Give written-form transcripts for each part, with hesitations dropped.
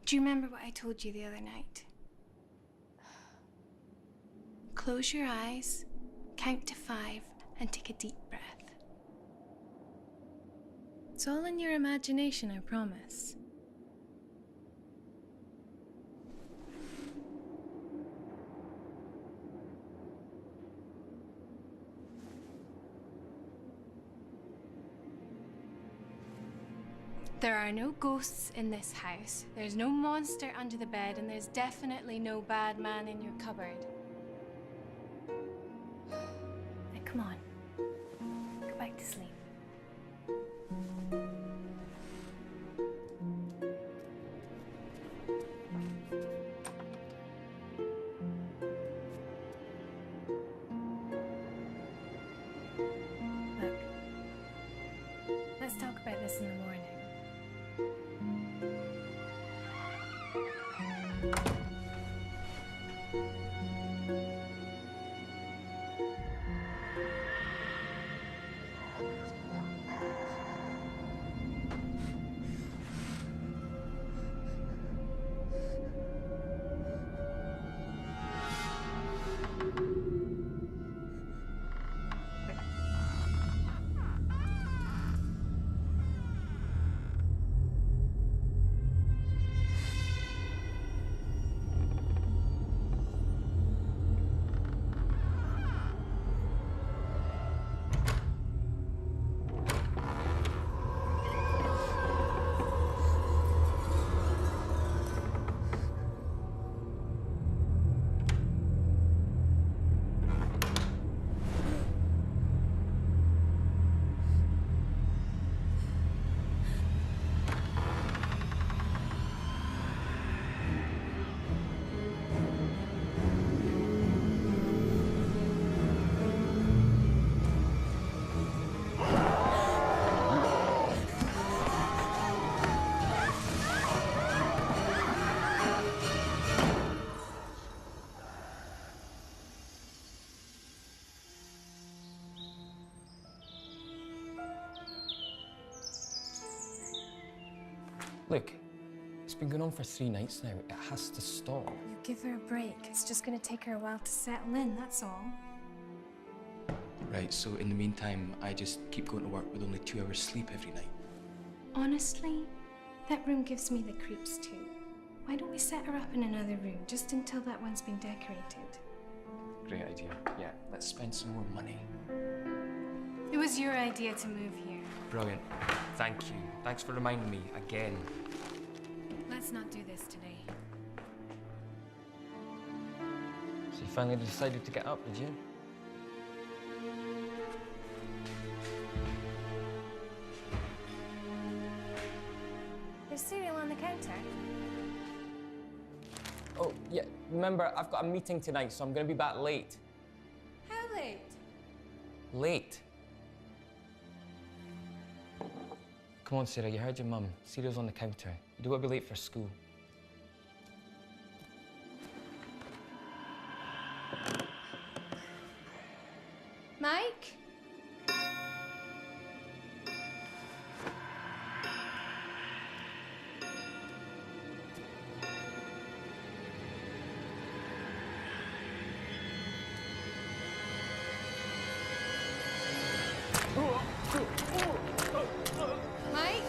Do you remember what I told you the other night? Close your eyes, count to 5, and take a deep breath. It's all in your imagination, I promise. There are no ghosts in this house. There's no monster under the bed, and there's definitely no bad man in your cupboard. Now, come on. Go back to sleep. Look, let's talk about this in the morning. Look, it's been going on for 3 nights now. It has to stop. You give her a break. It's just gonna take her a while to settle in, that's all. Right, so in the meantime, I just keep going to work with only 2 hours sleep every night. Honestly, that room gives me the creeps too. Why don't we set her up in another room, just until that one's been decorated? Great idea. Yeah, let's spend some more money. It was your idea to move here. Brilliant. Thank you. Thanks for reminding me again. Let's not do this today. So you finally decided to get up, did you? There's cereal on the counter. Oh, yeah. Remember, I've got a meeting tonight, so I'm going to be back late. How late? Late. Come on, Sarah, you heard your mum. Cereal's on the counter. You don't want to be late for school. Mike? Mike?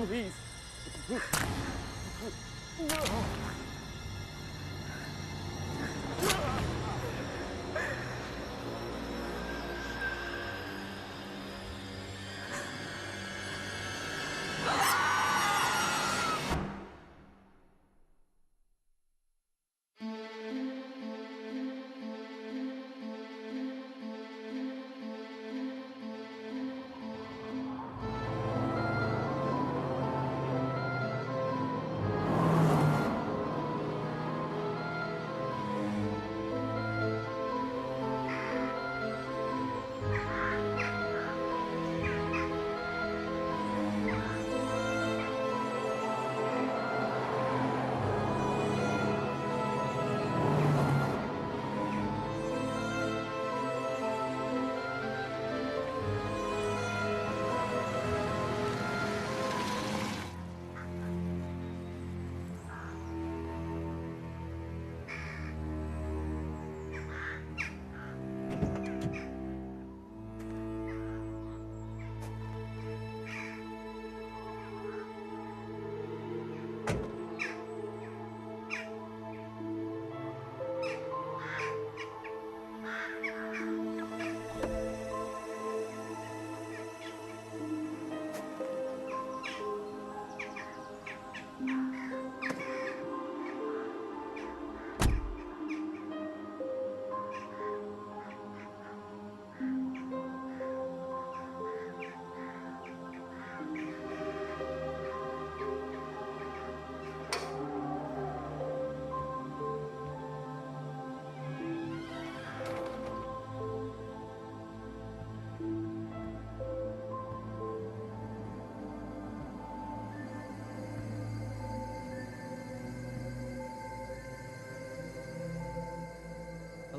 Please.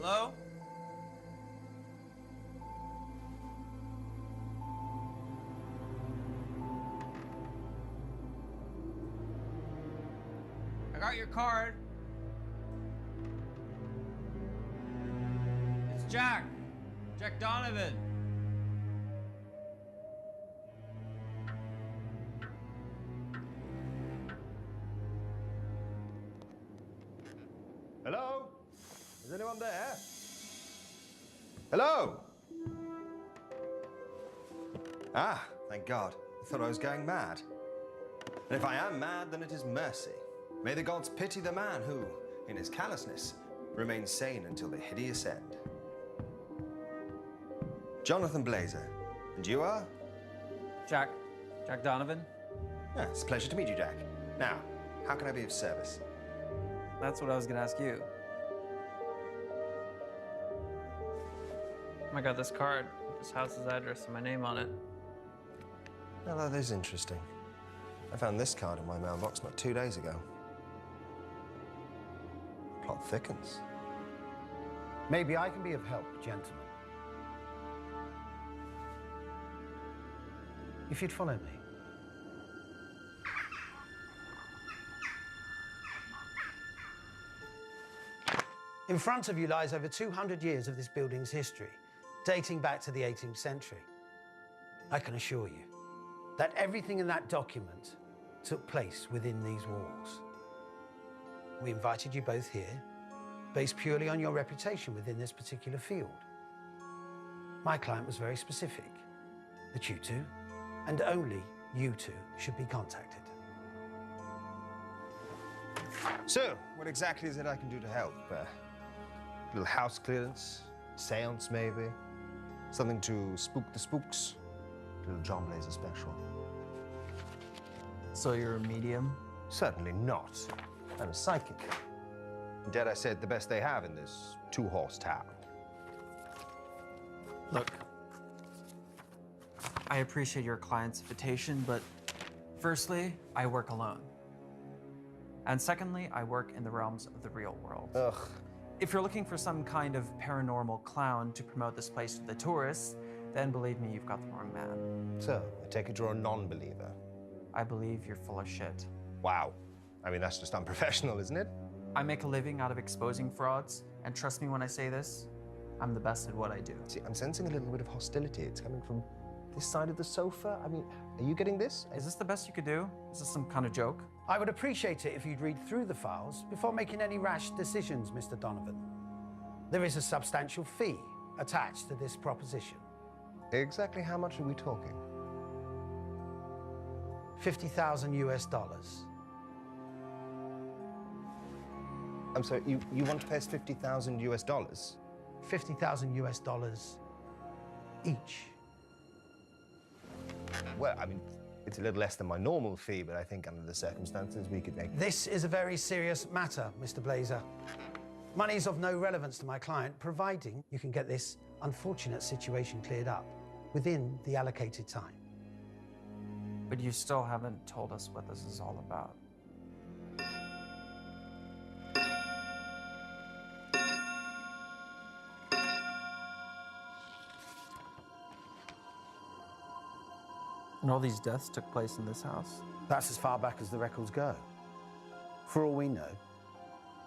Hello? I got your card. It's Jack. Jack Donovan. Hello? Is anyone there? Hello? Ah, thank God. I thought I was going mad. And if I am mad, then it is mercy. May the gods pity the man who, in his callousness, remains sane until the hideous end. Jonathan Blazer. And you are? Jack Donovan. Yeah, it's a pleasure to meet you, Jack. Now, how can I be of service? That's what I was gonna ask you. I got this card with this house's address and my name on it. Now, that is interesting. I found this card in my mailbox not 2 days ago. Plot thickens. Maybe I can be of help, gentlemen. If you'd follow me. In front of you lies over 200 years of this building's history, dating back to the 18th century. I can assure you that everything in that document took place within these walls. We invited you both here, based purely on your reputation within this particular field. My client was very specific, that you two, and only you two, should be contacted. So, what exactly is it I can do to help? A little house clearance, seance maybe, something to spook the spooks, a little John Blazer special. So you're a medium? Certainly not. I'm a psychic. Dare I say it, the best they have in this two-horse town. Look, I appreciate your client's invitation, but firstly, I work alone. And secondly, I work in the realms of the real world. Ugh. If you're looking for some kind of paranormal clown to promote this place to the tourists, then believe me, you've got the wrong man. So, I take it you're a non-believer. I believe you're full of shit. Wow. I mean, that's just unprofessional, isn't it? I make a living out of exposing frauds, and trust me when I say this, I'm the best at what I do. See, I'm sensing a little bit of hostility. It's coming from this side of the sofa. I mean, are you getting this? Is this the best you could do? Is this some kind of joke? I would appreciate it if you'd read through the files before making any rash decisions, Mr. Donovan. There is a substantial fee attached to this proposition. Exactly how much are we talking? 50,000 US dollars. I'm sorry, you want to pay us 50,000 US dollars? 50,000 US dollars each. Well, I mean, it's a little less than my normal fee, but I think under the circumstances we could make... This is a very serious matter, Mr. Blazer. Money is of no relevance to my client, providing you can get this unfortunate situation cleared up within the allocated time. But you still haven't told us what this is all about. And all these deaths took place in this house? That's as far back as the records go. For all we know,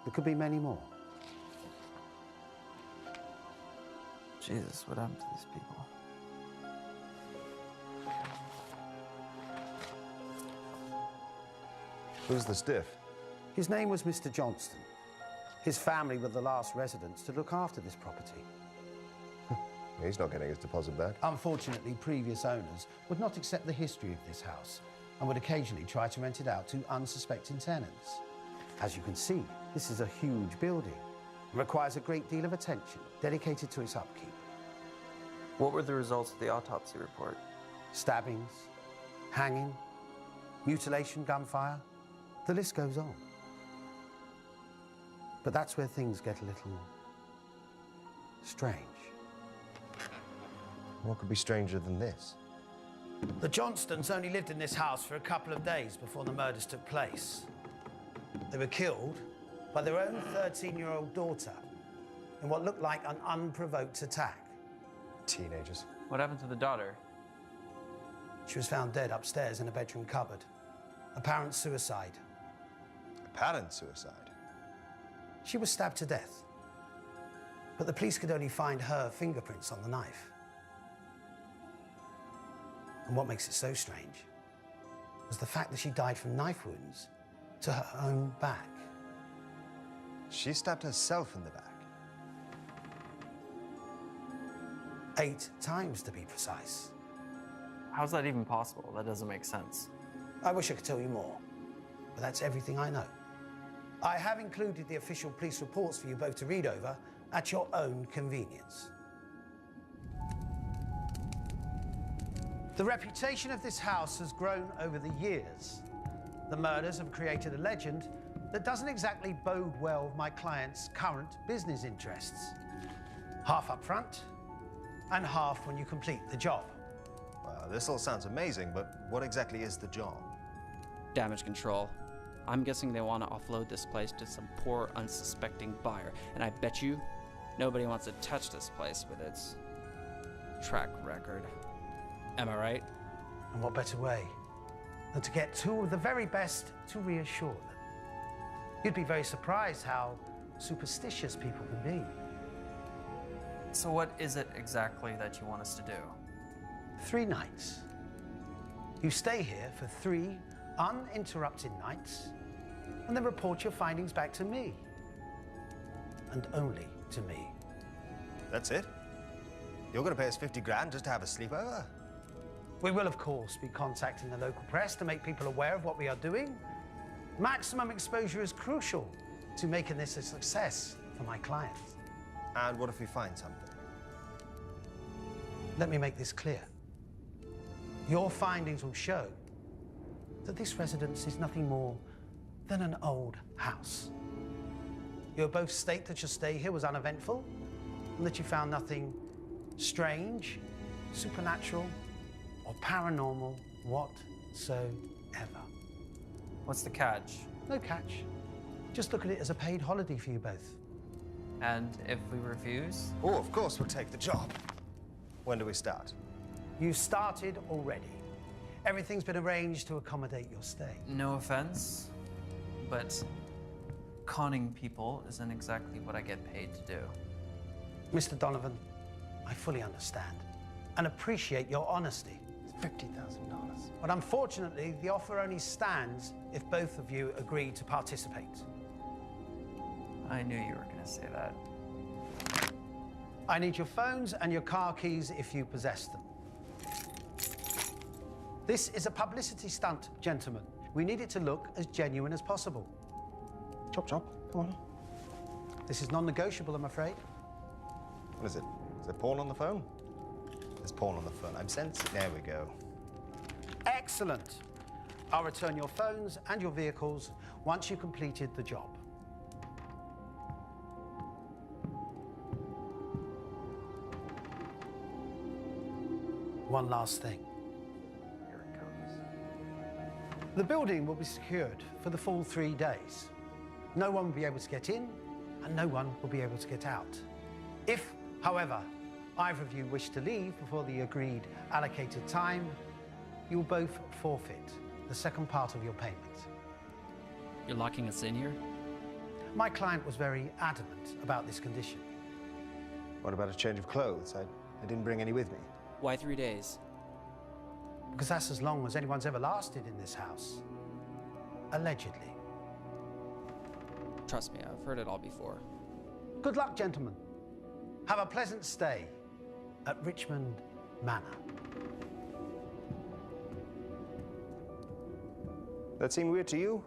there could be many more. Jesus, what happened to these people? Who's the stiff? His name was Mr. Johnston. His family were the last residents to look after this property. He's not getting his deposit back. Unfortunately, previous owners would not accept the history of this house and would occasionally try to rent it out to unsuspecting tenants. As you can see, this is a huge building. It requires a great deal of attention dedicated to its upkeep. What were the results of the autopsy report? Stabbings, hanging, mutilation, gunfire, the list goes on. But that's where things get a little strange. What could be stranger than this? The Johnstons only lived in this house for a couple of days before the murders took place. They were killed by their own 13-year-old daughter, in what looked like an unprovoked attack. Teenagers. What happened to the daughter? She was found dead upstairs in a bedroom cupboard. Apparent suicide. Apparent suicide. She was stabbed to death. But the police could only find her fingerprints on the knife. And what makes it so strange was the fact that she died from knife wounds to her own back. She stabbed herself in the back. 8 times, to be precise. How's that even possible? That doesn't make sense. I wish I could tell you more, but that's everything I know. I have included the official police reports for you both to read over at your own convenience. The reputation of this house has grown over the years. The murders have created a legend that doesn't exactly bode well with my client's current business interests. Half up front and half when you complete the job. Well, this all sounds amazing, but what exactly is the job? Damage control. I'm guessing they want to offload this place to some poor, unsuspecting buyer. And I bet you nobody wants to touch this place with its track record. Am I right? And what better way than to get 2 of the very best to reassure them? You'd be very surprised how superstitious people can be. So what is it exactly that you want us to do? 3 nights. You stay here for 3 uninterrupted nights and then report your findings back to me. And only to me. That's it? You're gonna pay us 50 grand just to have a sleepover? We will, of course, be contacting the local press to make people aware of what we are doing. Maximum exposure is crucial to making this a success for my clients. And what if we find something? Let me make this clear. Your findings will show that this residence is nothing more than an old house. You'll both state that your stay here was uneventful and that you found nothing strange, supernatural, or paranormal whatsoever. What's the catch? No catch. Just look at it as a paid holiday for you both. And if we refuse? Oh, of course we'll take the job. When do we start? You started already. Everything's been arranged to accommodate your stay. No offense, but conning people isn't exactly what I get paid to do. Mr. Donovan, I fully understand and appreciate your honesty. $50,000. But unfortunately, the offer only stands if both of you agree to participate. I knew you were gonna say that. I need your phones and your car keys if you possess them. This is a publicity stunt, gentlemen. We need it to look as genuine as possible. Chop, chop. Come on. This is non-negotiable, I'm afraid. What is it? Is there porn on the phone? There's porn on the phone. I'm sensing. There we go. Excellent. I'll return your phones and your vehicles once you've completed the job. One last thing. Here it comes. The building will be secured for the full 3 days. No one will be able to get in, and no one will be able to get out. If, however, either of you wish to leave before the agreed allocated time, you will both forfeit the second part of your payment. You're locking us in here? My client was very adamant about this condition. What about a change of clothes? I didn't bring any with me. Why 3 days? Because that's as long as anyone's ever lasted in this house. Allegedly. Trust me, I've heard it all before. Good luck, gentlemen. Have a pleasant stay at Richmond Manor. That seem weird to you?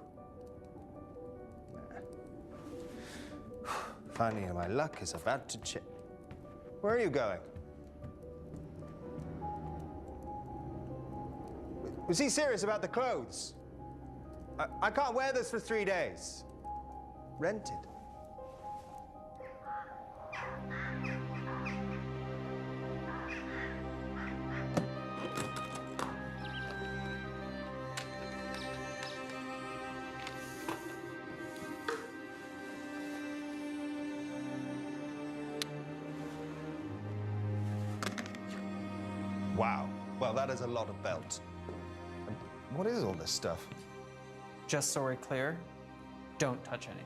Finally, my luck is about to change. Where are you going? Was he serious about the clothes? I can't wear this for 3 days. Rented. Wow. Well, that is a lot of belts. And what is all this stuff? Just so we're clear, don't touch anything.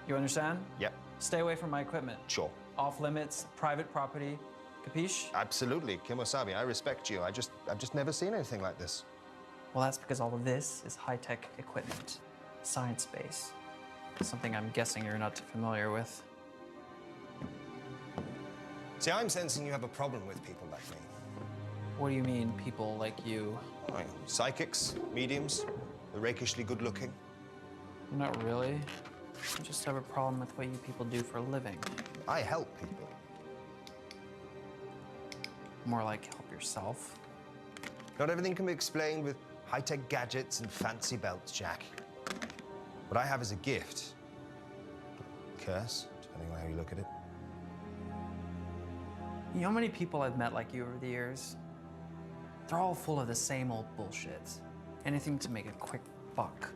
You understand? Yep, Stay away from my equipment. sure. Off limits, private property. Capiche? Absolutely, Kimosabi, I respect you. I've just never seen anything like this. Well, that's because all of this is high-tech equipment. Science base. Something I'm guessing you're not too familiar with. See, I'm sensing you have a problem with people like me. What do you mean, people like you? Right. Psychics, mediums, the rakishly good-looking. Not really. I just have a problem with what you people do for a living. I help people. More like help yourself. Not everything can be explained with high-tech gadgets and fancy belts, Jack. What I have is a gift. Curse, depending on how you look at it. You know how many people I've met like you over the years? They're all full of the same old bullshit. Anything to make a quick buck.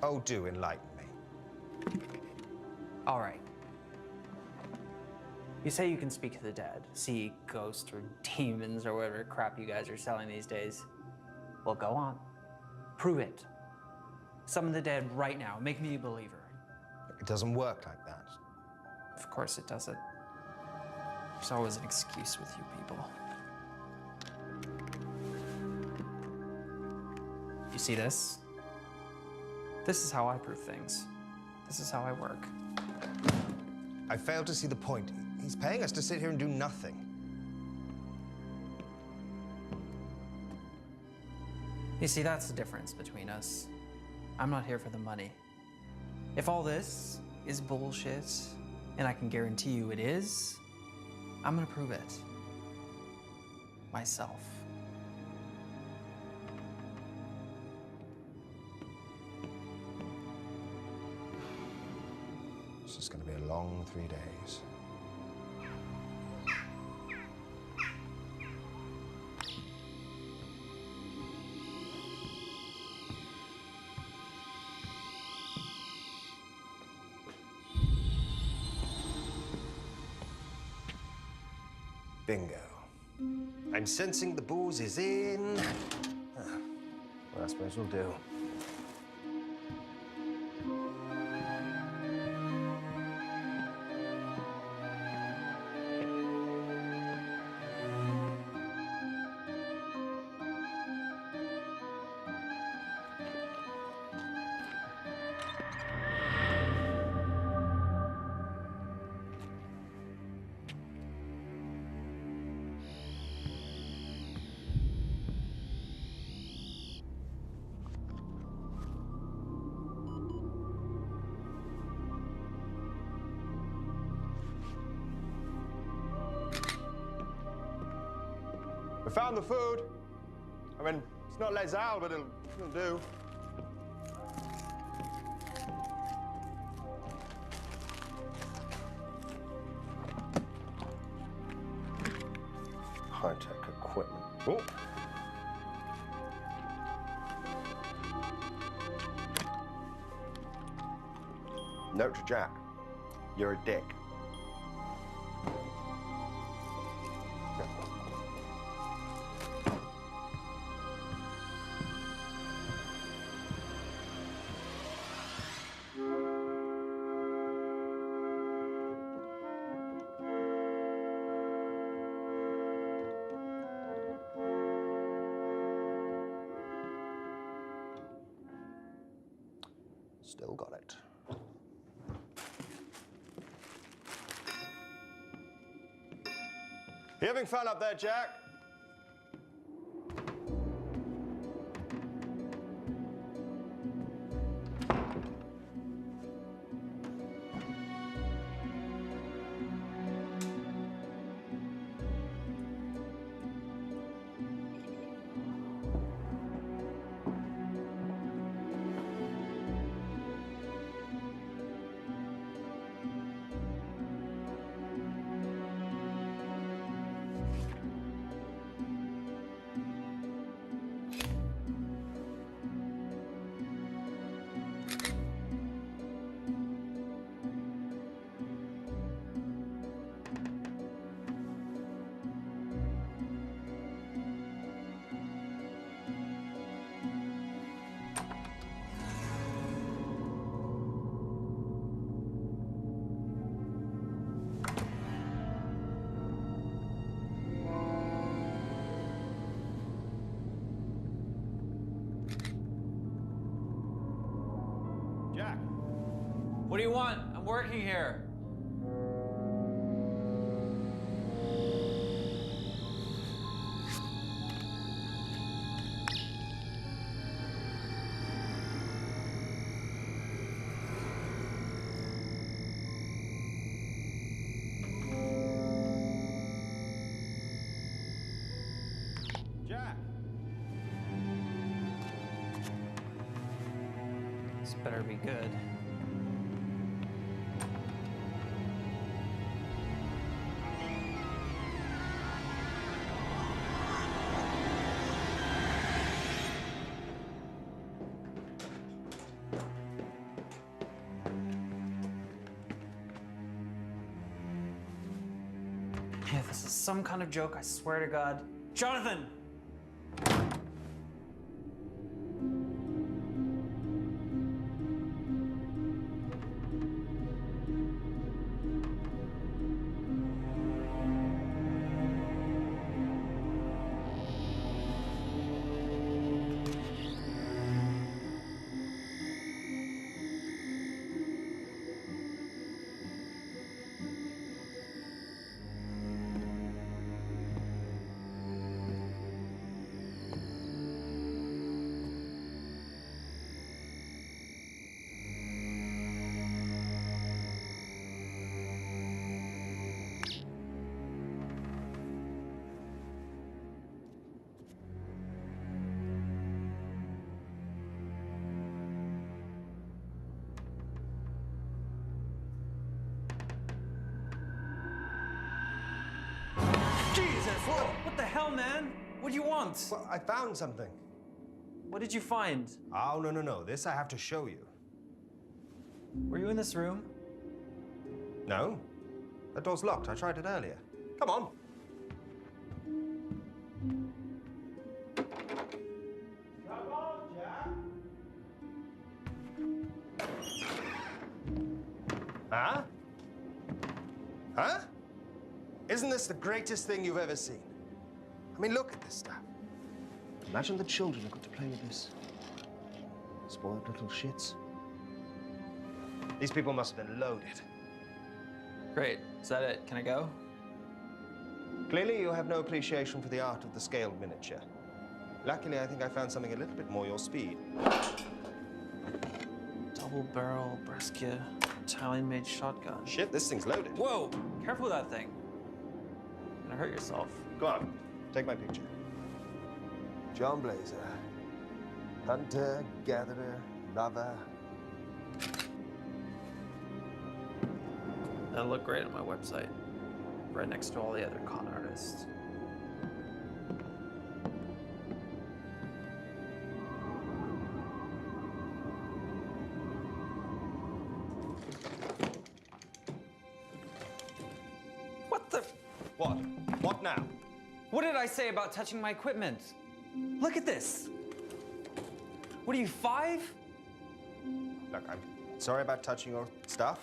Oh, do enlighten me. All right. You say you can speak to the dead, see ghosts or demons or whatever crap you guys are selling these days. Well, go on. Prove it. Summon the dead right now. Make me a believer. It doesn't work like that. Of course it doesn't. There's always an excuse with you people. You see this? This is how I prove things. This is how I work. I fail to see the point. He's paying us to sit here and do nothing. You see, that's the difference between us. I'm not here for the money. If all this is bullshit, and I can guarantee you it is, I'm gonna prove it. Myself. This is going to be a long 3 days. Bingo. I'm sensing the booze is in. Well, I suppose we'll do. We found the food. I mean, it's not Les Al, but it'll do. High-tech equipment. Oh. Note to Jack. You're a dick. Still got it. You having fun up there, Jack? do you want? I'm working here. Jack! This better be good. Yeah, this is some kind of joke, I swear to God. Jonathan! Jesus! What the hell, man? What do you want? Well, I found something. What did you find? Oh, no, no, no. This I have to show you. Were you in this room? No. That door's locked. I tried it earlier. Come on. Come on, Jack. Huh? Huh? Isn't this the greatest thing you've ever seen? I mean, look at this stuff. Imagine the children who got to play with this. Spoiled little shits. These people must have been loaded. Great. Is that it? Can I go? Clearly, you have no appreciation for the art of the scaled miniature. Luckily, I think I found something a little bit more your speed. Double barrel Brescia Italian-made shotgun. Shit, this thing's loaded. Whoa! Careful with that thing. You're gonna hurt yourself. Go on, take my picture. John Blazer. Hunter, gatherer, lover. That'll look great on my website. Right next to all the other con artists. What the? What? What now? What did I say about touching my equipment? Look at this. What are you, 5? Look, I'm sorry about touching your stuff.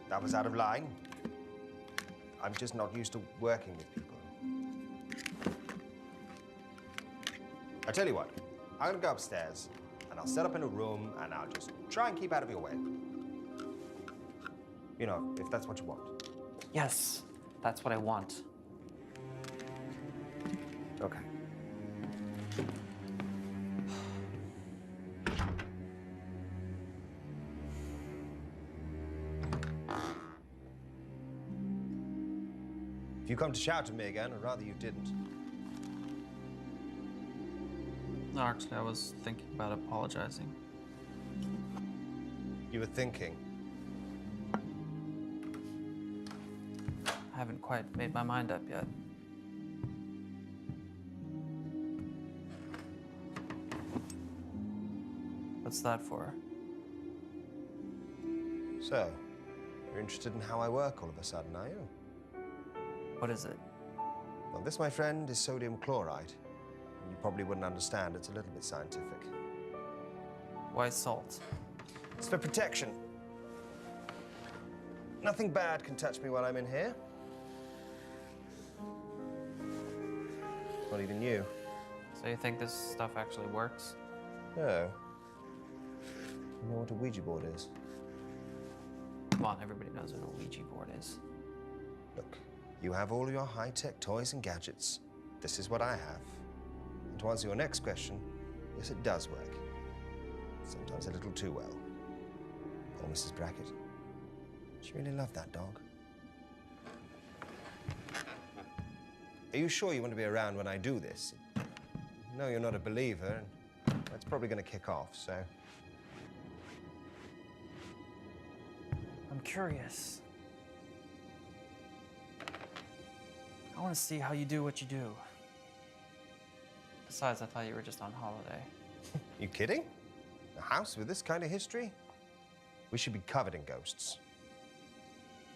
That was out of line. I'm just not used to working with people. I tell you what, I'm gonna go upstairs and I'll set up in a room and I'll just try and keep out of your way. You know, if that's what you want. Yes, that's what I want. Okay. If you come to shout at me again, I'd rather you didn't. No, actually, I was thinking about apologizing. You were thinking. I haven't quite made my mind up yet. What's that for? So, you're interested in how I work all of a sudden, are you? What is it? Well, this, my friend, is sodium chloride. You probably wouldn't understand. It's a little bit scientific. Why salt? It's for protection. Nothing bad can touch me while I'm in here. Not even you. So you think this stuff actually works? No. You know what a Ouija board is? Come on, everybody knows what a Ouija board is. Look, you have all your high-tech toys and gadgets. This is what I have. And to answer your next question, yes, it does work. Sometimes a little too well. Oh, Mrs. Brackett. She really loved that dog. Are you sure you want to be around when I do this? No, you're not a believer, and that's probably going to kick off, so... I'm curious. I want to see how you do what you do. Besides, I thought you were just on holiday. You kidding? A house with this kind of history? We should be covered in ghosts.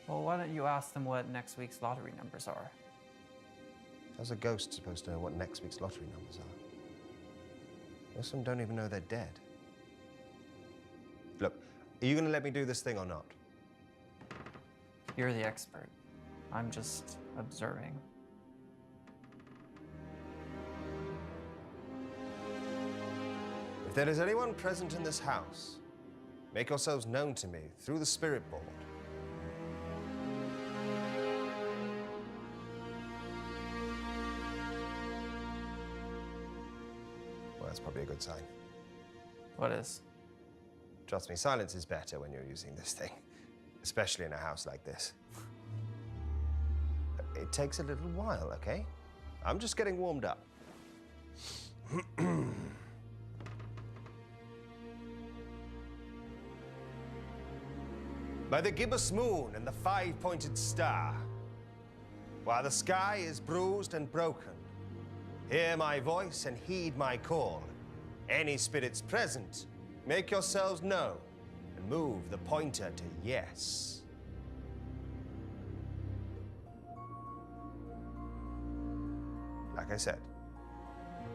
Well, why don't you ask them what next week's lottery numbers are? How's a ghost supposed to know what next week's lottery numbers are? Most of them don't even know they're dead. Look, are you going to let me do this thing or not? You're the expert. I'm just observing. If there is anyone present in this house, make yourselves known to me through the spirit board. Well, that's probably a good sign. What is? Trust me, silence is better when you're using this thing, especially in a house like this. It takes a little while, okay? I'm just getting warmed up. By the gibbous moon and the five-pointed star, while the sky is bruised and broken, hear my voice and heed my call. Any spirits present, make yourselves known and move the pointer to yes. Like I said,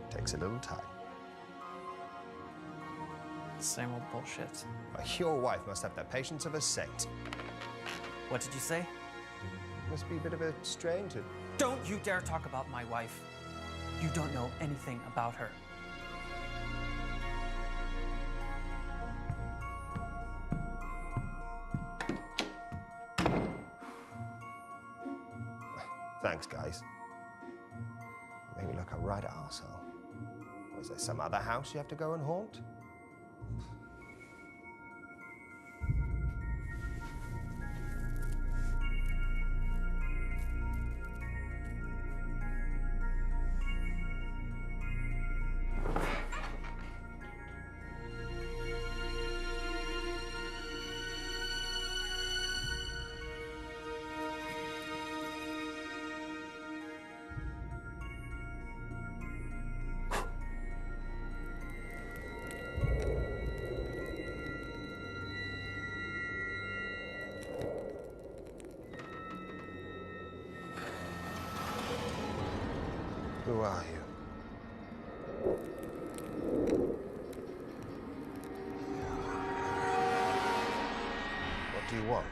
it takes a little time. Same old bullshit. Your wife must have the patience of a saint. What did you say? Must be a bit of a stranger. Don't you dare talk about my wife. You don't know anything about her. Thanks, guys. You make me look a right arsehole. Was there some other house you have to go and haunt? Who are you? What do you want?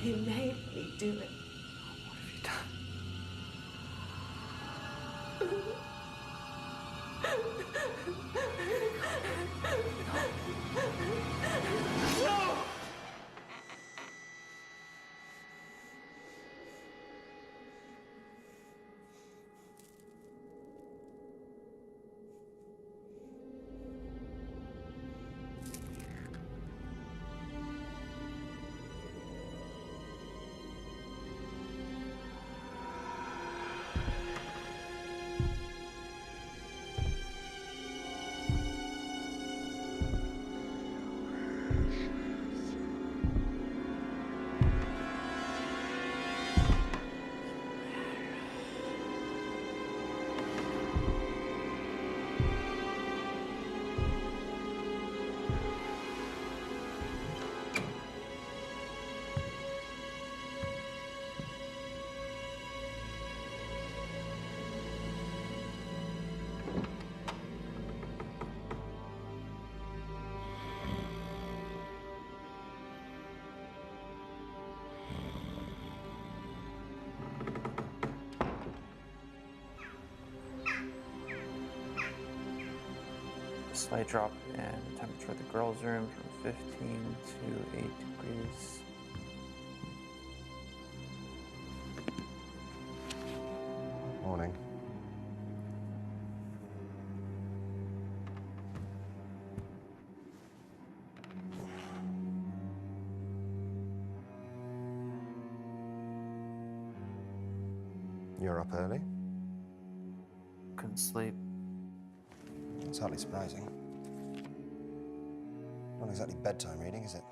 He made me do it. What have you done? Slight drop in temperature of the girls' room from 15 to 8 degrees. Morning. You're up early? Couldn't sleep. It's hardly surprising. Not exactly bedtime reading, is it?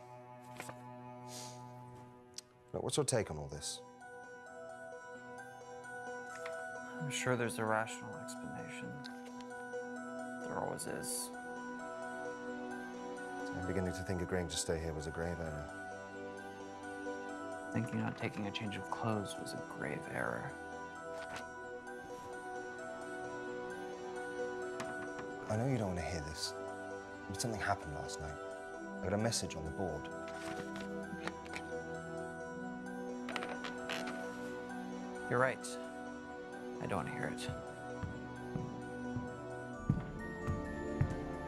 Look, what's your take on all this? I'm sure there's a rational explanation. There always is. I'm beginning to think agreeing to stay here was a grave error. Thinking on taking a change of clothes was a grave error. I know you don't want to hear this, but something happened last night. I got a message on the board. You're right. I don't want to hear it.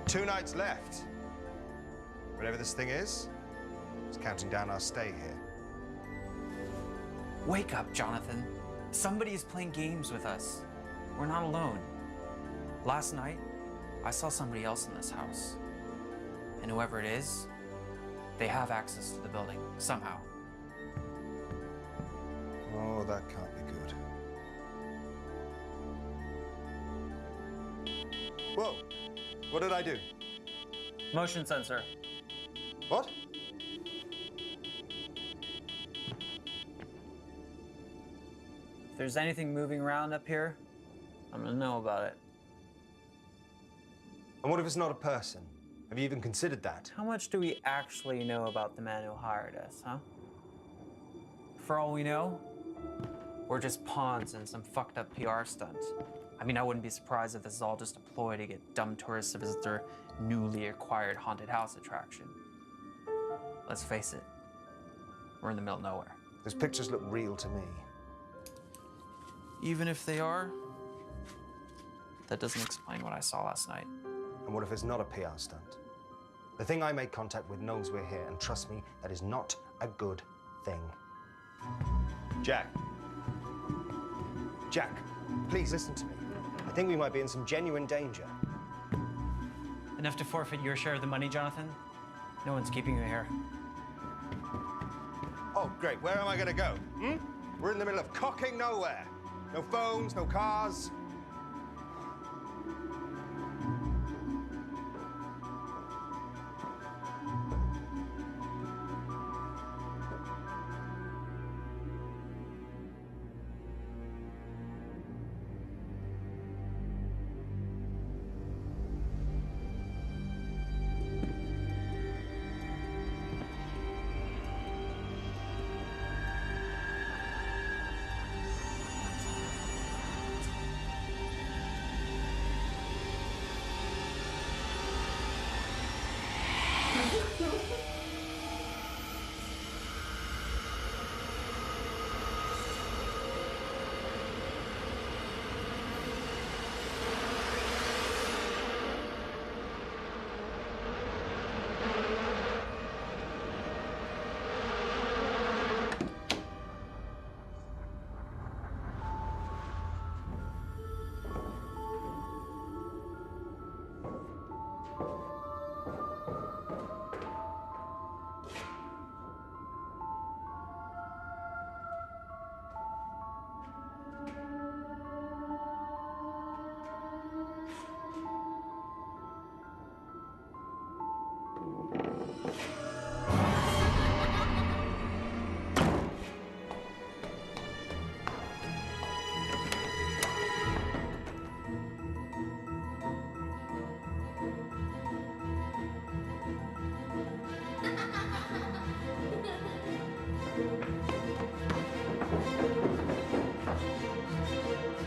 2 nights left. Whatever this thing is, it's counting down our stay here. Wake up, Jonathan. Somebody is playing games with us. We're not alone. Last night, I saw somebody else in this house. And whoever it is, they have access to the building, somehow. Oh, that can't be good. Whoa! What did I do? Motion sensor. What? If there's anything moving around up here, I'm gonna know about it. And what if it's not a person? Have you even considered that? How much do we actually know about the man who hired us, huh? For all we know, we're just pawns in some fucked up PR stunt. I mean, I wouldn't be surprised if this is all just a ploy to get dumb tourists to visit their newly acquired haunted house attraction. Let's face it, we're in the middle of nowhere. Those pictures look real to me. Even if they are, that doesn't explain what I saw last night. And what if it's not a PR stunt? The thing I made contact with knows we're here, and trust me, that is not a good thing. Jack. Jack, please listen to me. I think we might be in some genuine danger. Enough to forfeit your share of the money, Jonathan? No one's keeping you here. Oh, great. Where am I going to go? We're in the middle of cocking nowhere. No phones, no cars.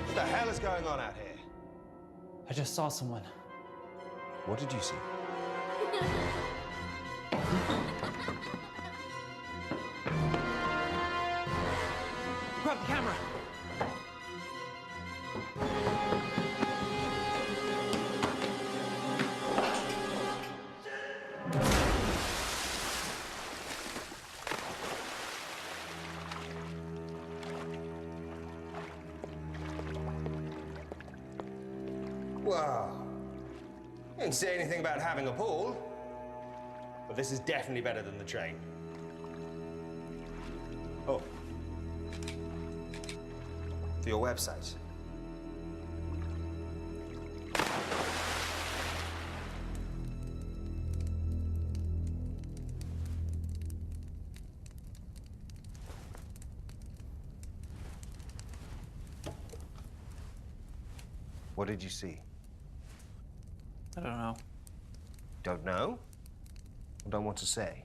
What the hell is going on out here? I just saw someone. What did you see? Grab the camera. Wow. You didn't say anything about having a pool. But this is definitely better than the train. Oh. For your website. What did you see? I don't know. Don't know? Or don't want to say?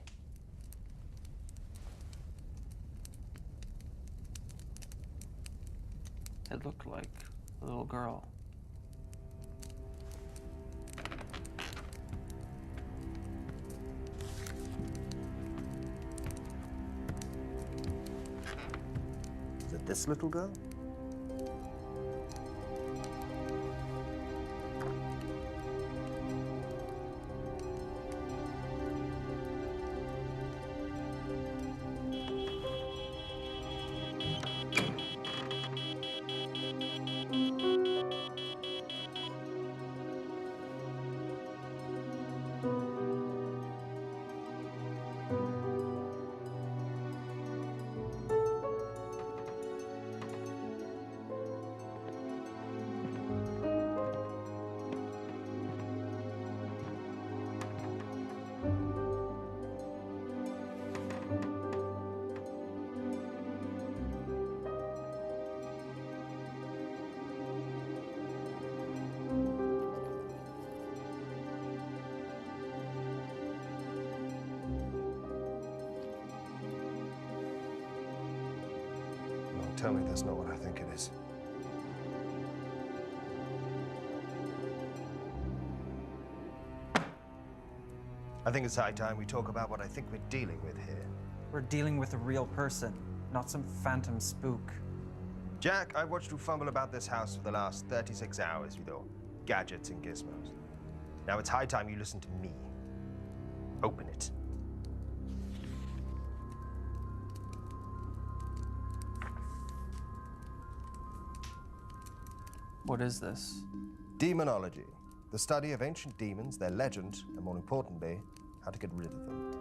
It looked like a little girl. Is it this little girl? Tell me that's not what I think it is. I think it's high time we talk about what I think we're dealing with here. We're dealing with a real person, not some phantom spook. Jack, I've watched you fumble about this house for the last 36 hours with your gadgets and gizmos. Now it's high time you listen to me. Open it. What is this? Demonology. The study of ancient demons, their legend, and more importantly, how to get rid of them.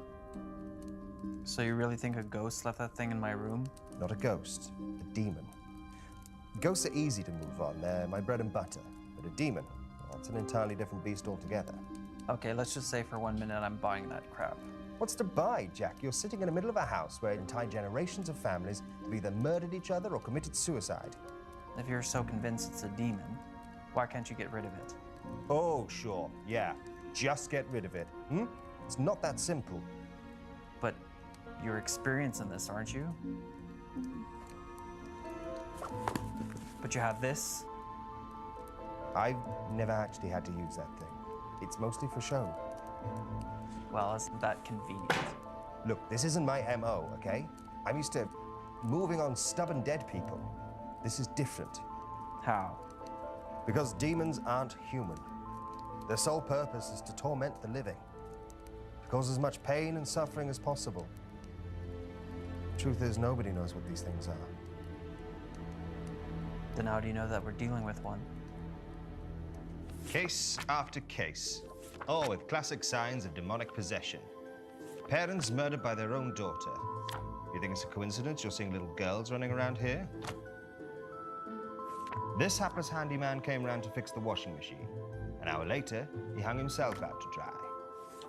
So you really think a ghost left that thing in my room? Not a ghost, a demon. Ghosts are easy to move on. They're my bread and butter. But a demon, that's an entirely different beast altogether. Okay, let's just say for 1 minute I'm buying that crap. What's to buy, Jack? You're sitting in the middle of a house where entire generations of families have either murdered each other or committed suicide. If you're so convinced it's a demon, why can't you get rid of it? Oh, sure, yeah. Just get rid of it. It's not that simple. But you're experienced in this, aren't you? But you have this? I've never actually had to use that thing. It's mostly for show. Well, isn't that convenient? Look, this isn't my MO, okay? I'm used to moving on stubborn dead people. This is different. How? Because demons aren't human. Their sole purpose is to torment the living, to cause as much pain and suffering as possible. Truth is, nobody knows what these things are. Then how do you know that we're dealing with one? Case after case, all with classic signs of demonic possession. Parents murdered by their own daughter. You think it's a coincidence you're seeing little girls running around here? This hapless handyman came around to fix the washing machine. An hour later, he hung himself out to dry.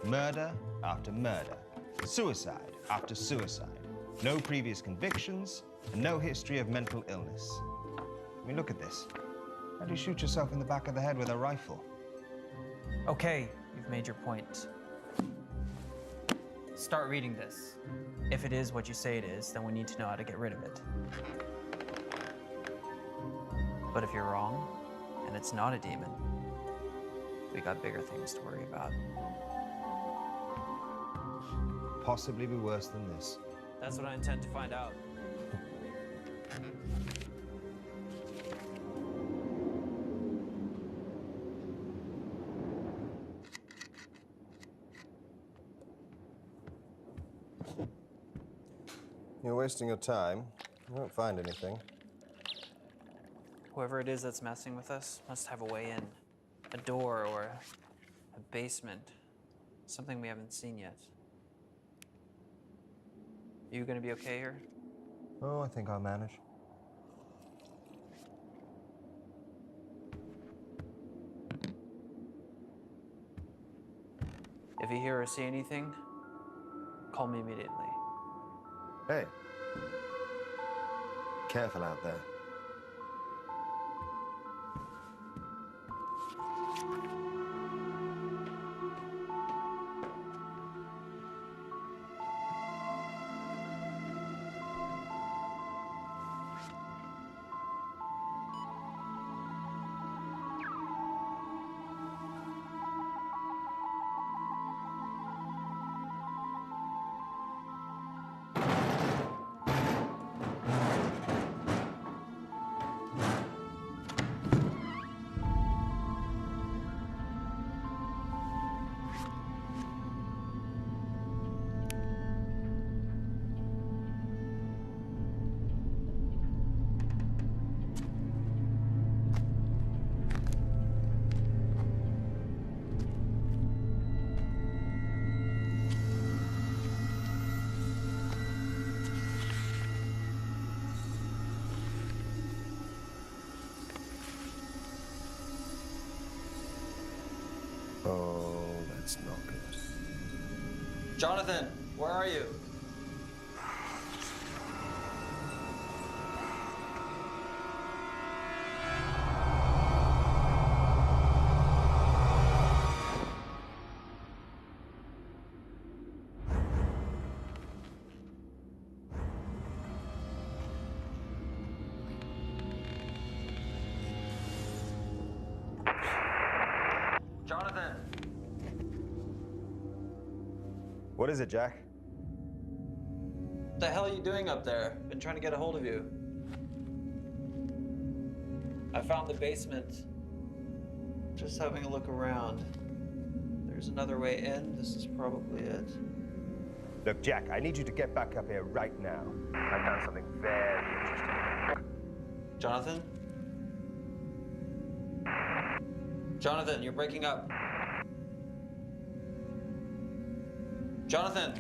Murder after murder. Suicide after suicide. No previous convictions, and no history of mental illness. I mean, look at this. How do you shoot yourself in the back of the head with a rifle? Okay, you've made your point. Start reading this. If it is what you say it is, then we need to know how to get rid of it. But if you're wrong, and it's not a demon, we got bigger things to worry about. Possibly be worse than this. That's what I intend to find out. You're wasting your time. You won't find anything. Whoever it is that's messing with us must have a way in. A door or a basement. Something we haven't seen yet. You gonna be okay here? Oh, I think I'll manage. If you hear or see anything, call me immediately. Hey. Careful out there. Oh, that's not good. Jonathan, where are you? Jonathan! What is it, Jack? What the hell are you doing up there? Been trying to get a hold of you. I found the basement. Just having a look around. There's another way in. This is probably it. Look, Jack, I need you to get back up here right now. I found something very interesting. Jonathan? Jonathan, you're breaking up. Jonathan!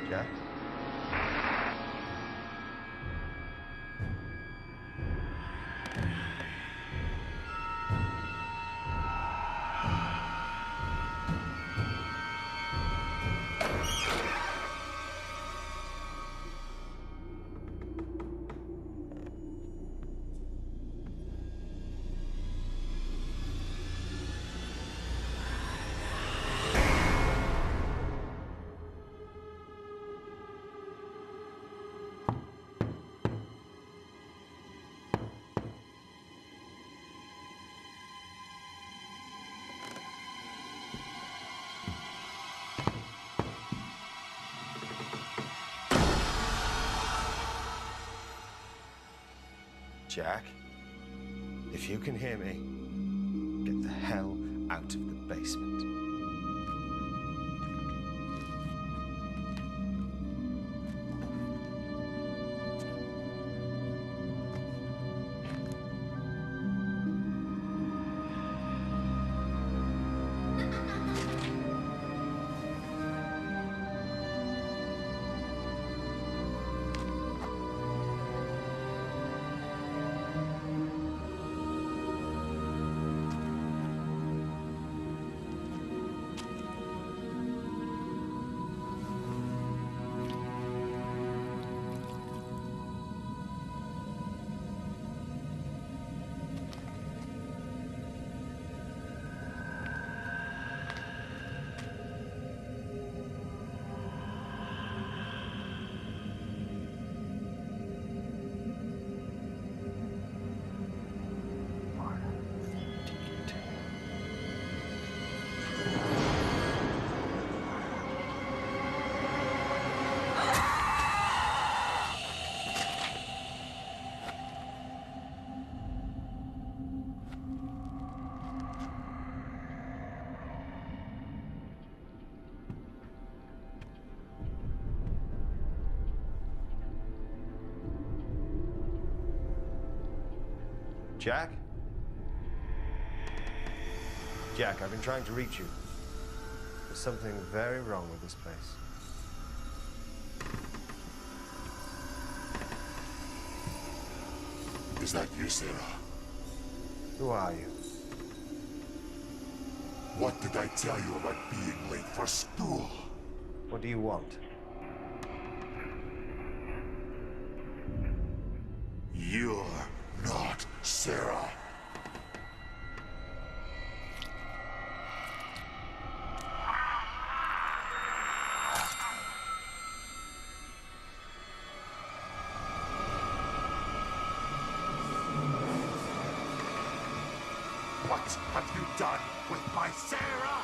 Jack? Jack, if you can hear me, get the hell out of the basement. Jack? Jack, I've been trying to reach you. There's something very wrong with this place. Is that you, Sarah? Who are you? What did I tell you about being late for school? What do you want? You're not Sarah. What have you done with my Sarah?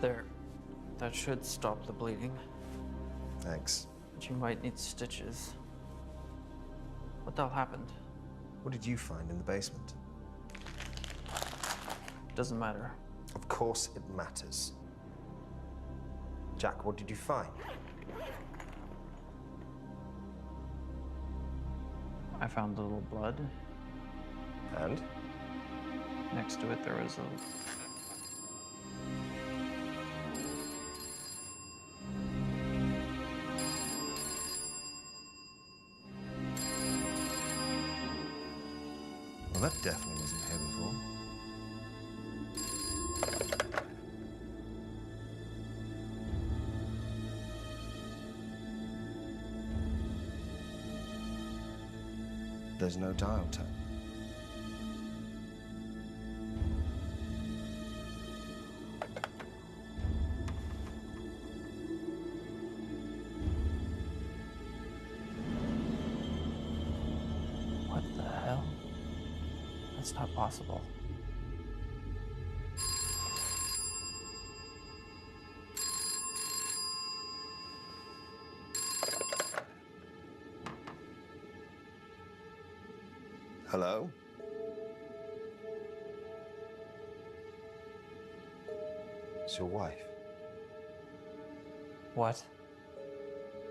There. That should stop the bleeding. Thanks. But you might need stitches. What the hell happened? What did you find in the basement? Doesn't matter. Of course it matters. Jack, what did you find? I found a little blood. And? Next to it, there was a... Well, that definitely wasn't here before. There's no dial tone. What the hell? That's not possible. Hello? It's your wife. What?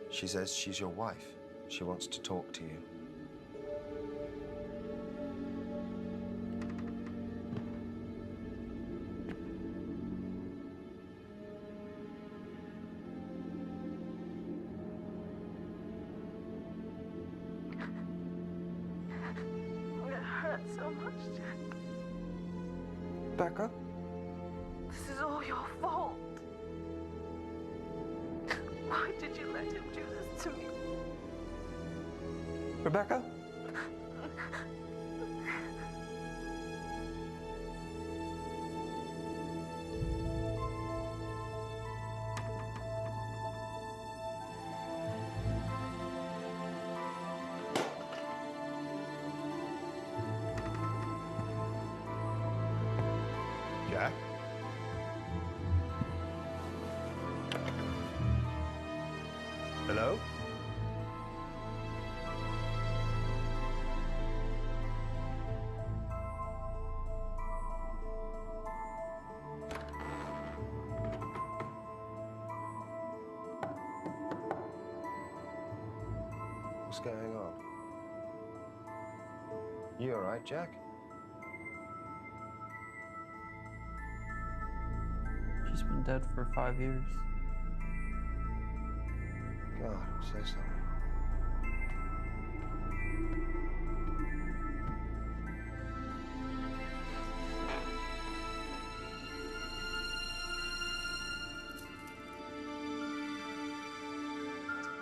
She says she's your wife. She wants to talk to you. It hurts so much, Jack. Becca? This is all your fault. Why did you let him do this to me? Rebecca? Jack? Hello? What's going on? You all right, Jack? She's been dead for 5 years. God, I'm so sorry.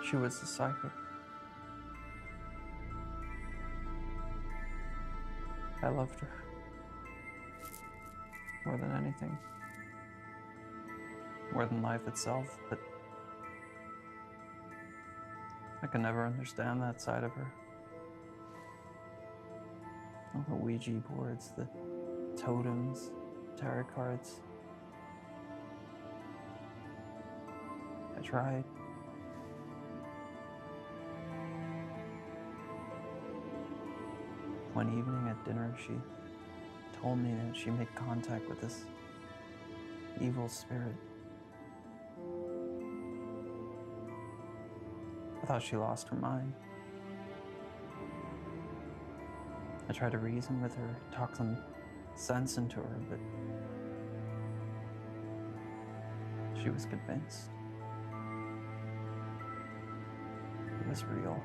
She was a psychic. I loved her. More than anything. More than life itself, but I could never understand that side of her. All the Ouija boards, the totems, tarot cards. I tried. One evening at dinner, she told me that she made contact with this evil spirit. I thought she lost her mind. I tried to reason with her, talk some sense into her, but she was convinced. It was real.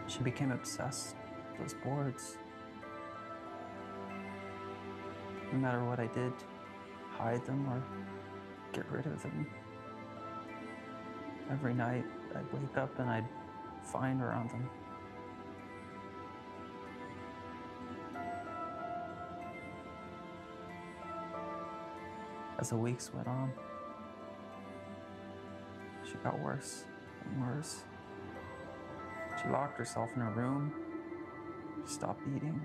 She became obsessed with those boards. No matter what I did, hide them or get rid of them. Every night, I'd wake up and I'd find her on them. As the weeks went on, she got worse and worse. She locked herself in her room. She stopped eating.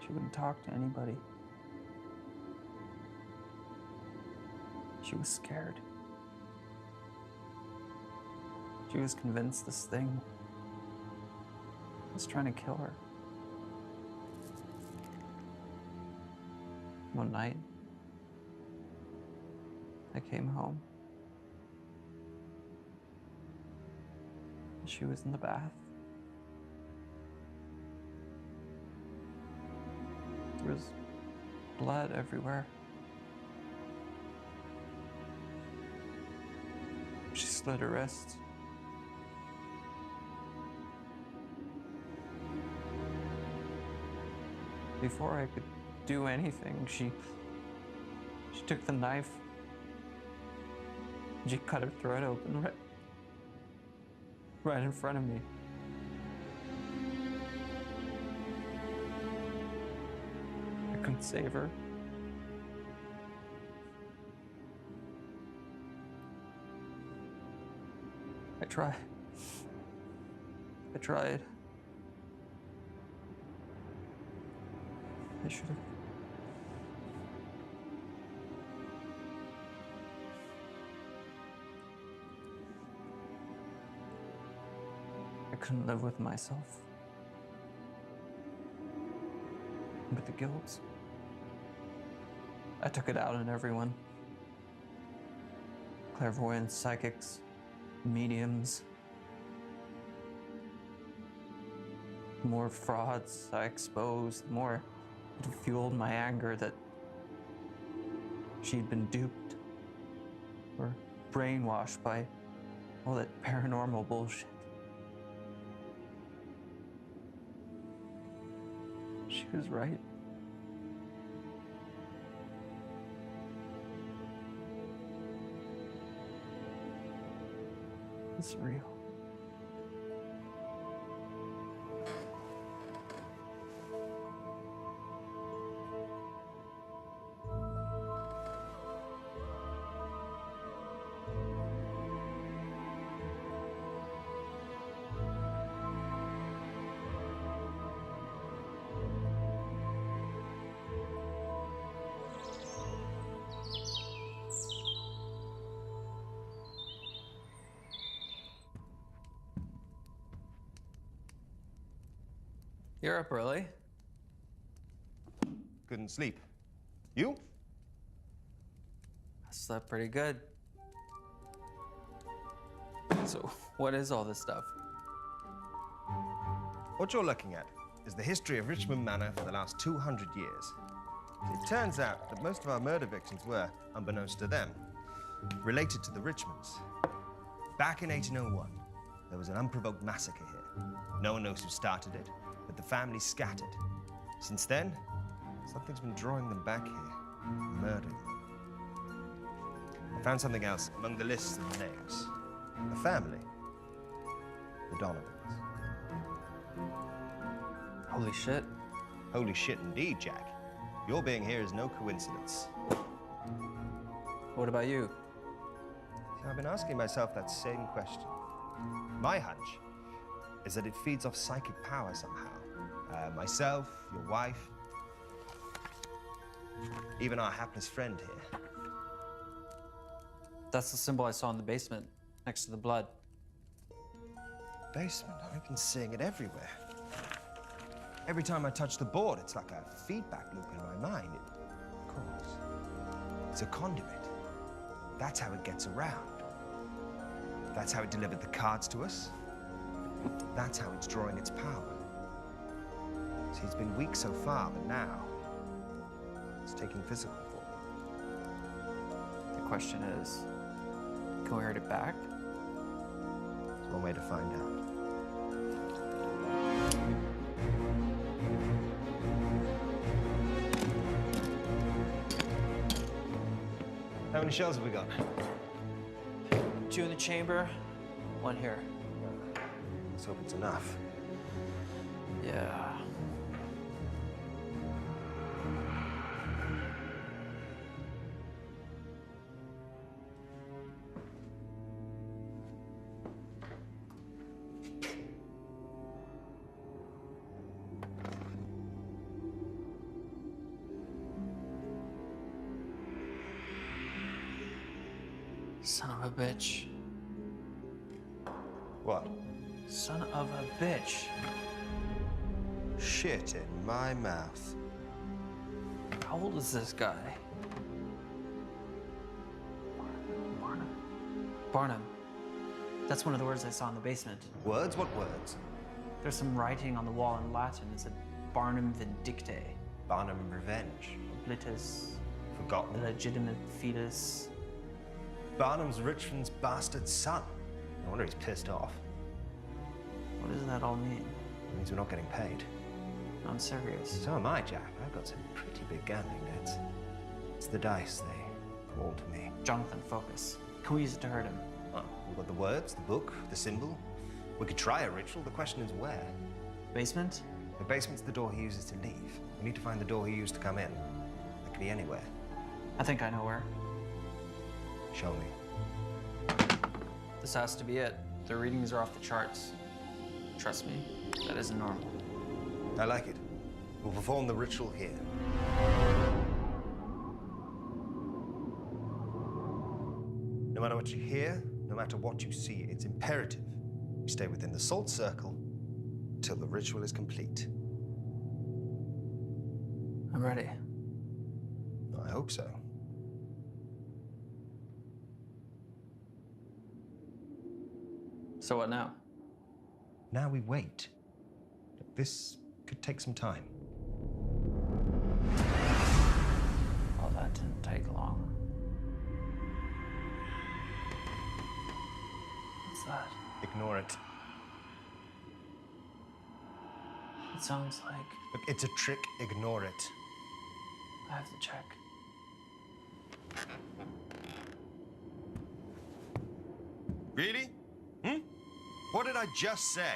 She wouldn't talk to anybody. She was scared. She was convinced this thing was trying to kill her. One night, I came home. She was in the bath. There was blood everywhere. She slit her wrists. Before I could do anything, she took the knife. She cut her throat open right in front of me. I couldn't save her. I tried. I should have. I couldn't live with myself. With the guilt. I took it out on everyone. Clairvoyants, psychics, mediums. The more frauds I exposed, the more it fueled my anger that she'd been duped or brainwashed by all that paranormal bullshit. She was right. It's real. You're up early. Couldn't sleep. You? I slept pretty good. So, what is all this stuff? What you're looking at is the history of Richmond Manor for the last 200 years. It turns out that most of our murder victims were, unbeknownst to them, related to the Richmonds. Back in 1801, there was an unprovoked massacre here. No one knows who started it, but the family scattered. Since then, something's been drawing them back here, murdering them. I found something else among the lists of names. A family. The Donovans. Holy shit. Holy shit indeed, Jack. Your being here is no coincidence. What about you? See, I've been asking myself that same question. My hunch is that it feeds off psychic power somehow. Myself, your wife, even our hapless friend here. That's the symbol I saw in the basement, next to the blood. Basement, I've been seeing it everywhere. Every time I touch the board, it's like a feedback loop in my mind. Of course, it's a conduit. That's how it gets around. That's how it delivered the cards to us. That's how it's drawing its power. See, it's been weak so far, but now it's taking physical form. The question is, can we hurt it back? There's one way to find out. How many shells have we got? 2 in the chamber, 1 here. Let's hope it's enough. Yeah. Son of a bitch. What? Son of a bitch. Shit in my mouth. How old is this guy? Barnum. That's one of the words I saw in the basement. Words? What words? There's some writing on the wall in Latin. It said Barnum Vindicte. Barnum Revenge. Oblitus. Forgotten. Illegitimate fetus. Barnum's Richmond's bastard son. No wonder he's pissed off. What does that all mean? It means we're not getting paid. I'm serious. So am I, Jack. I've got some pretty big gambling debts. It's the dice they call to me. Jonathan, focus. Can we use it to hurt him? Well, we've got the words, the book, the symbol. We could try a ritual. The question is where? Basement? The basement's the door he uses to leave. We need to find the door he used to come in. That could be anywhere. I think I know where. Show me. This has to be it. The readings are off the charts. Trust me, that isn't normal. I like it. We'll perform the ritual here. No matter what you hear, no matter what you see, it's imperative you stay within the salt circle till the ritual is complete. I'm ready. I hope so. So what now? Now we wait. This could take some time. Oh, that didn't take long. What's that? Ignore it. It sounds like Look, it's a trick. Ignore it. I have to check. Really? What did I just say?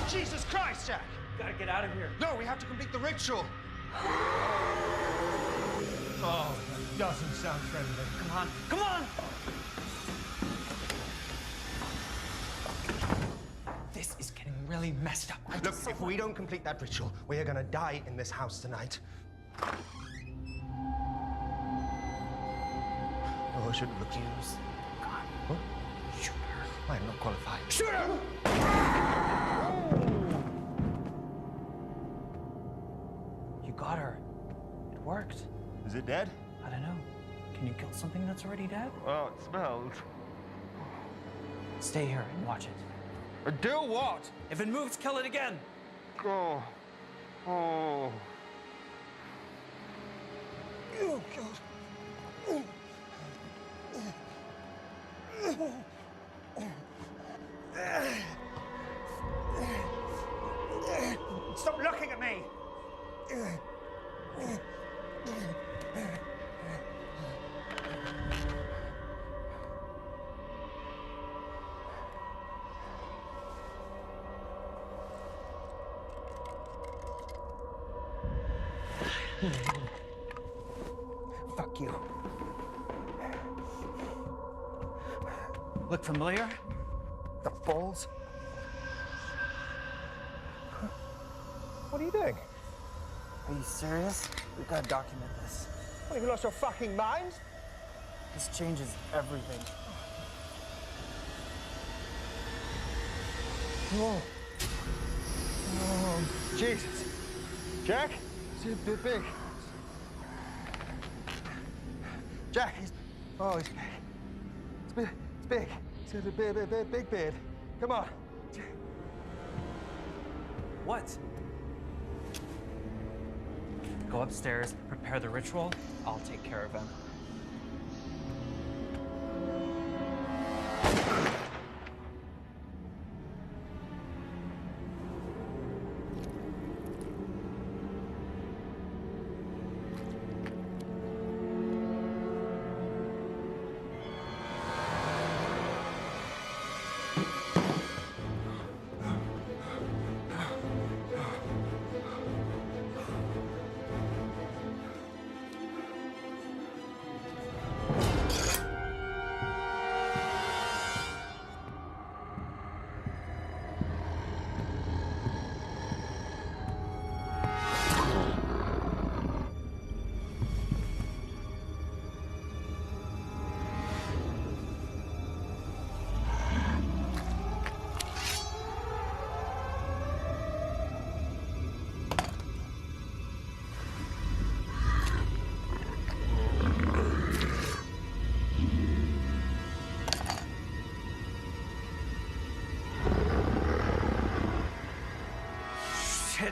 Oh, Jesus Christ, Jack! Gotta get out of here. No, we have to complete the ritual. Oh, that doesn't sound friendly. Come on, come on! This is getting really messed up. Look, if we don't complete that ritual, we are gonna die in this house tonight. Oh, I shouldn't look. Use gun. Huh? Shoot her. I am not qualified. Shoot her! You got her. It worked. Is it dead? I don't know. Can you kill something that's already dead? Well, it smells. Stay here and watch it. Do what? If it moves, kill it again. Oh. Oh. Oh, God. Stop looking at me! Fuck you. Look familiar? The balls? What are you doing? Are you serious? We've got to document this. What, have you lost your fucking mind? This changes everything. Oh. Oh, Jesus. Jack? It's a bit big. Jack, he's... Oh, he's big. It's big. It's big. It's a big beard. Come on. What? Go upstairs, prepare the ritual. I'll take care of him. Shit!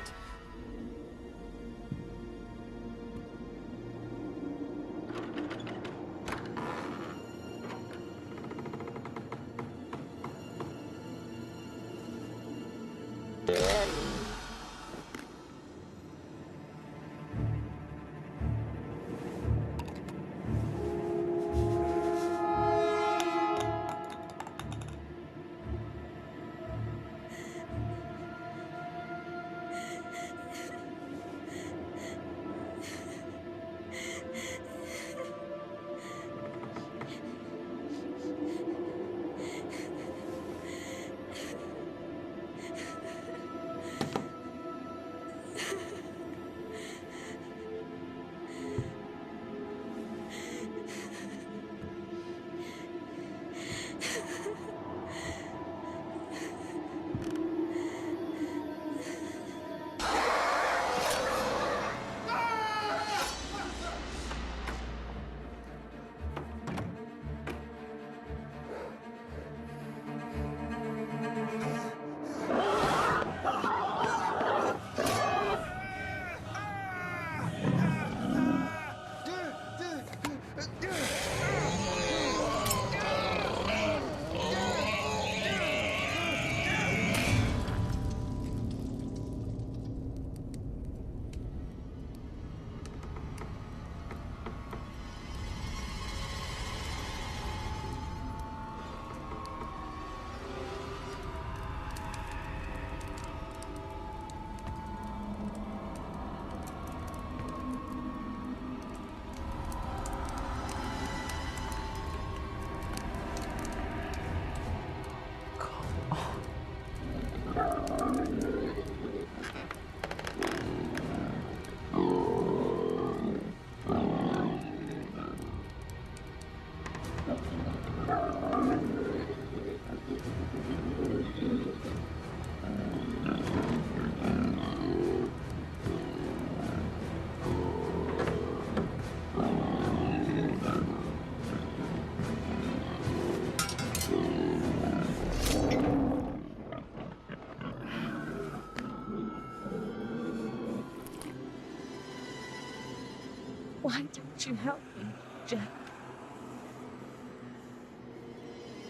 Why didn't you help me, Jack?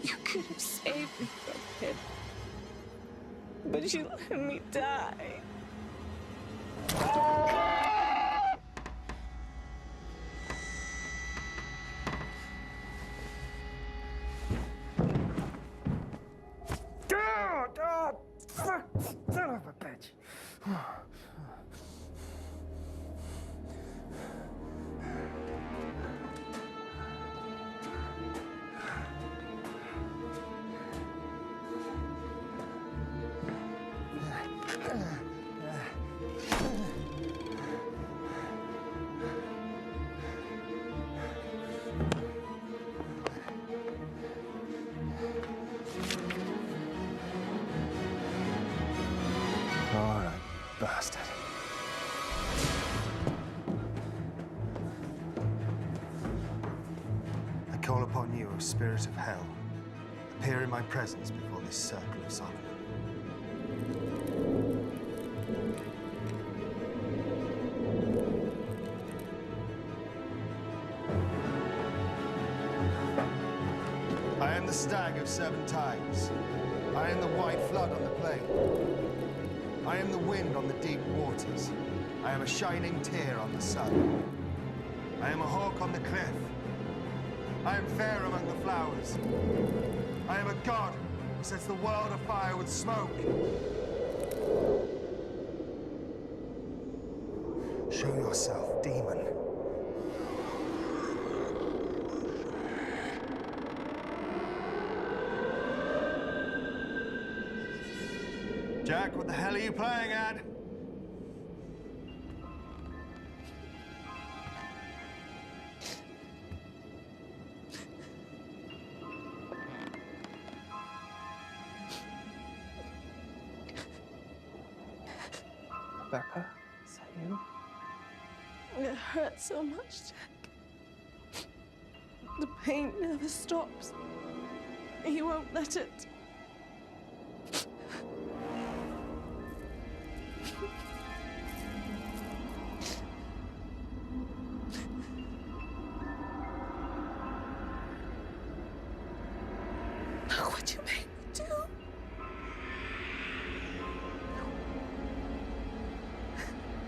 You could have saved me from him. But you let me die. Fuck! Son of a bitch! All right, bastard. I call upon you, O Spirit of Hell. Appear in my presence before this circle of Solomon. I am the stag of 7 times. I am the white flood on the plain. I am the wind on the deep waters. I am a shining tear on the sun. I am a hawk on the cliff. I am fair among the flowers. I am a god who sets the world afire with smoke. Show yourself, demon. Jack, what the hell are you playing at? Becca, is that you? It hurts so much, Jack. The pain never stops. He won't let it. Look what you made me do.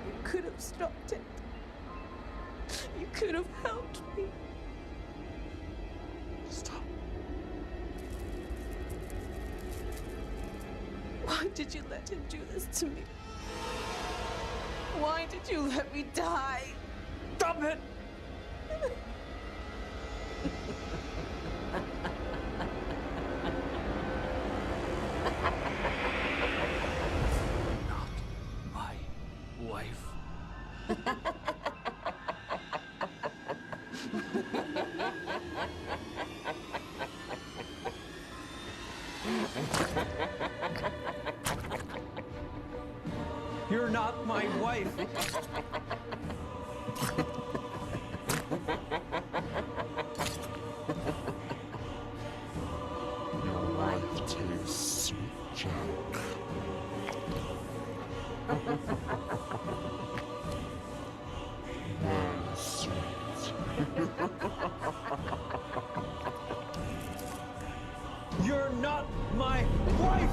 You could have stopped it. You could have helped me. Stop. Why did you let him do this to me? Why did you let me die? Stop it! Not my wife. You're not my wife. Your life tastes sweet, Jack. Very sweet. You're not my wife!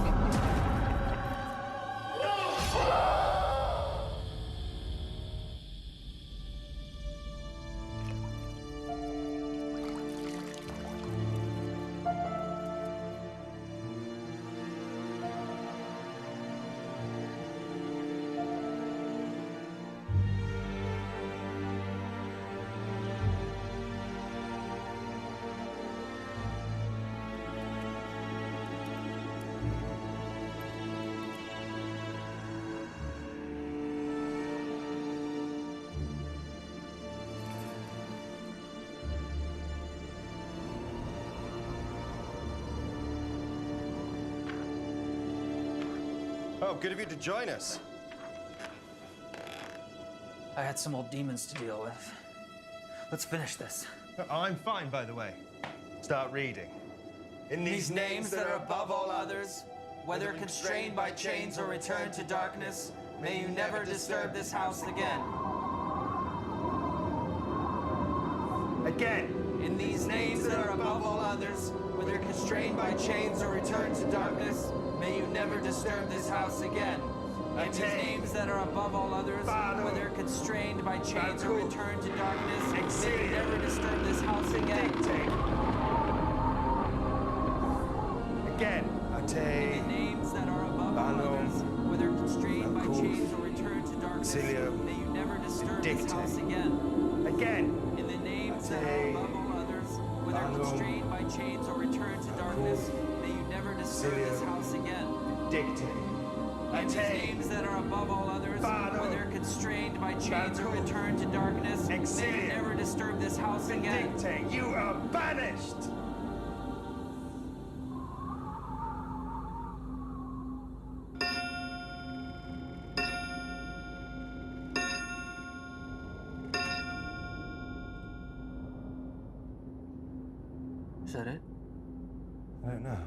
Oh, good of you to join us. I had some old demons to deal with. Let's finish this. I'm fine, by the way. Start reading. In These names that are above all others, whether constrained by chains or returned to darkness, may you never disturb this house again. Again. In these names that are above all others, whether constrained by chains or returned to darkness, may you never disturb this house again. In these names that are above all others, whether constrained by chains or returned to darkness, may you never disturb this house again. Again. In the names that are above all others, whether constrained by chains or returned to darkness, may you never disturb this house again. Again. In the names that are above all others, whether constrained by chains or returned to darkness, may you never disturb this house again. In these names that are above all others, whether constrained by chains or returned to darkness, may you never disturb this house again. You are banished! Is that it? I don't know.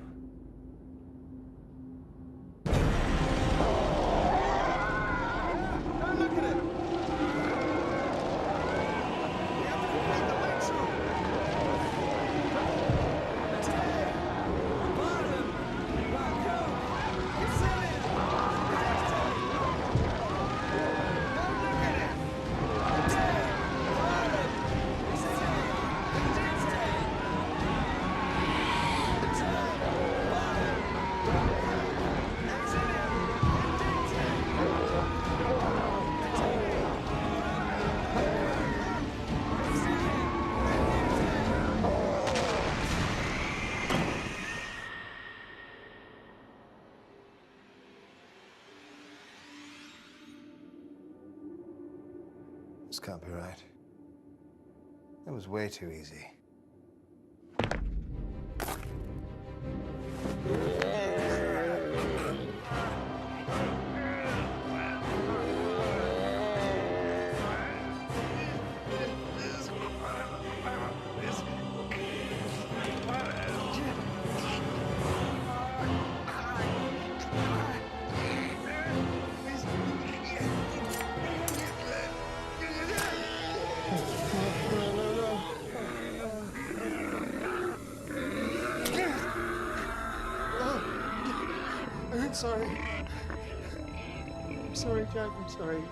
This can't be right. That was way too easy. I'm sorry. I'm sorry, Jack. I'm sorry.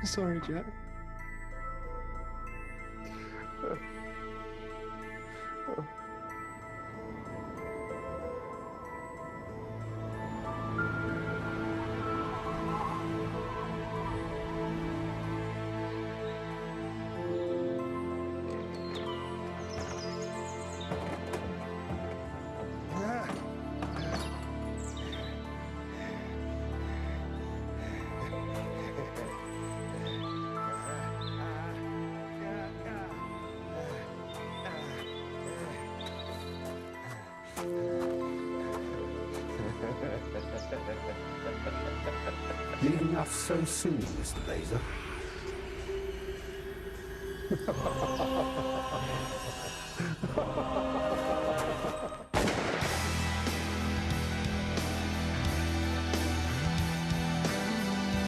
I'm sorry, Jack. Leaving us so soon, Mr. Laser.